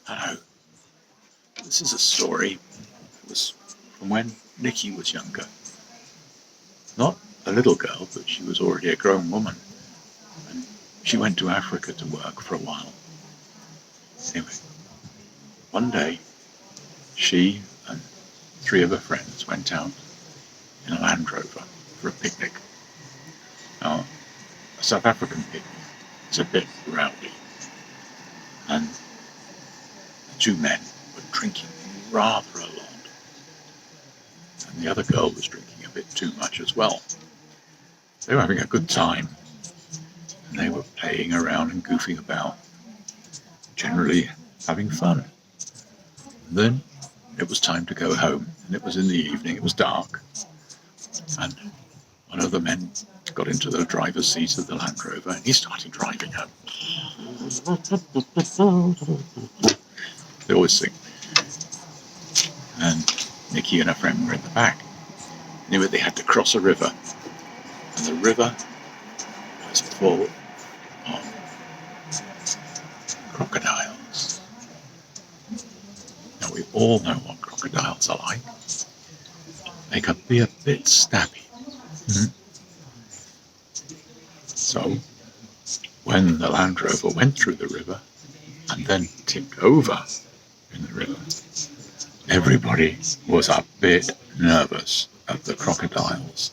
Hello. This is a story. It was from when Nikki was younger. Not a little girl, but she was already a grown woman. And she went to Africa to work for a while. Anyway, one day, she and three of her friends went out in a Land Rover for a picnic. Now, a South African picnic is a bit rowdy. And the two men were drinking rather a lot. And the other girl was drinking a bit too much as well. They were having a good time. And they were playing around and goofing about, generally having fun. And then it was time to go home, and it was in the evening, it was dark, and one of the men got into the driver's seat of the Land Rover and he started driving home. They always sing. And Nikki and her friend were in the back. Anyway, they had to cross a river, and the river was full of crocodiles. Now, we all know what crocodiles are like. They can be a bit stabby. So, when the Land Rover went through the river and then tipped over in the river, everybody was a bit nervous of the crocodiles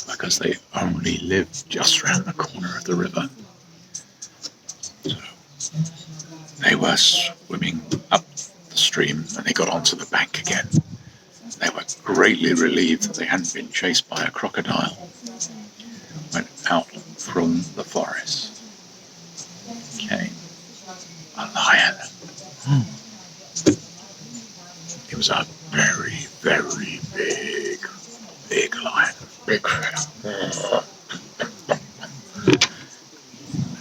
because they only lived just round the corner of the river. So, they were swimming up the stream and they got onto the bank again. They were greatly relieved that they hadn't been chased by a crocodile. Went out from the forest came a lion. It was a very, very big lion. Big fella.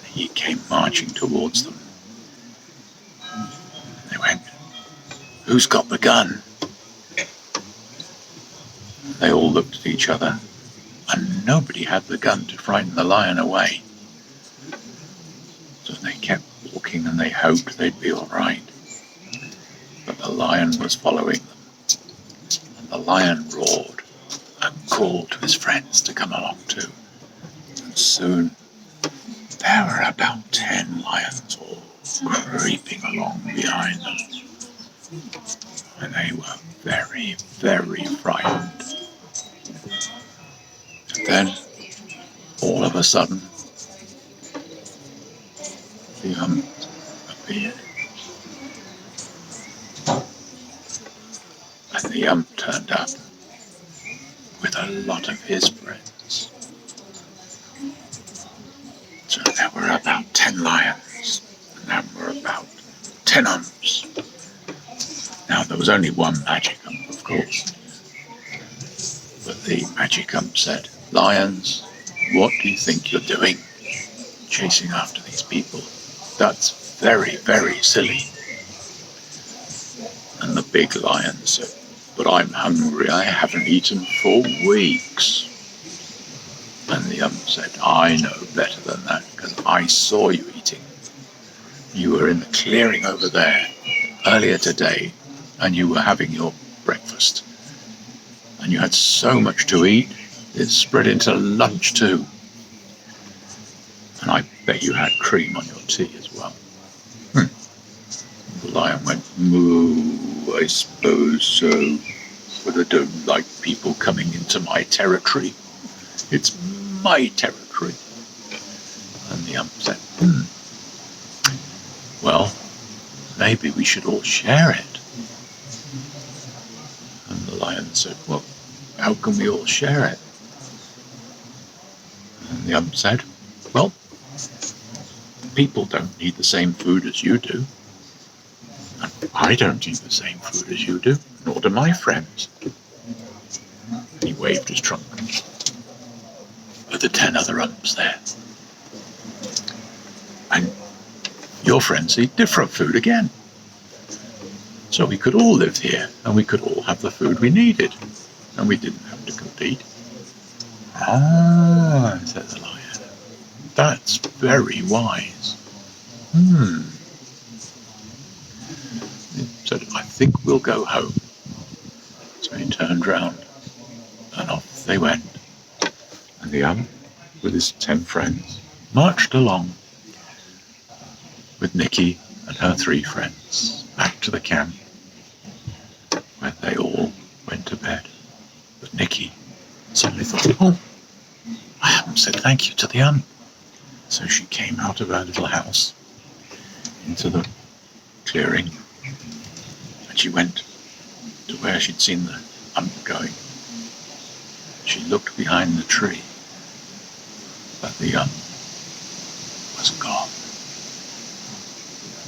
He came marching towards them. They went, "Who's got the gun?" They all looked at each other, and nobody had the gun to frighten the lion away. So they kept walking and they hoped they'd be all right. But the lion was following them. And the lion roared and called to his friends to come along too. And soon there were about 10 lions all creeping along behind them. And they were very, very frightened. And then, all of a sudden, the hump appeared. And the ump turned up with a lot of his friends. So there were about 10 lions, and there were about 10 umps. Now there was only one magic ump, of course. But the magic ump said, "Lions, what do you think you're doing? Chasing after these people? That's very, very silly." And the big lion said, "But I'm hungry, I haven't eaten for weeks." And the ump said, "I know better than that, because I saw you eating. You were in the clearing over there earlier today, and you were having your breakfast. And you had so much to eat, it spread into lunch too. And I bet you had cream on your tea as well." The lion went, "Moo, I suppose so, but I don't like people coming into my territory. It's my territory." And the ump said, "Well, maybe we should all share it." And the lion said, "Well, how can we all share it?" And the ump said, "Well, people don't need the same food as you do. And I don't eat the same food as you do, nor do my friends." And he waved his trunk at the 10 other umps there. "And your friends eat different food again. So we could all live here, and we could all have the food we needed, and we didn't have to compete." "Ah," said the lion, "that's very wise. said, "I think we'll go home." So he turned round and off they went. And the ump, with his 10 friends, marched along with Nicky and her 3 friends back to the camp, where they all went to bed. But Nicky suddenly thought, "Oh, I haven't said thank you to the ump." So she came out of her little house into the clearing, and she went to where she'd seen the ump going. She looked behind the tree, but the ump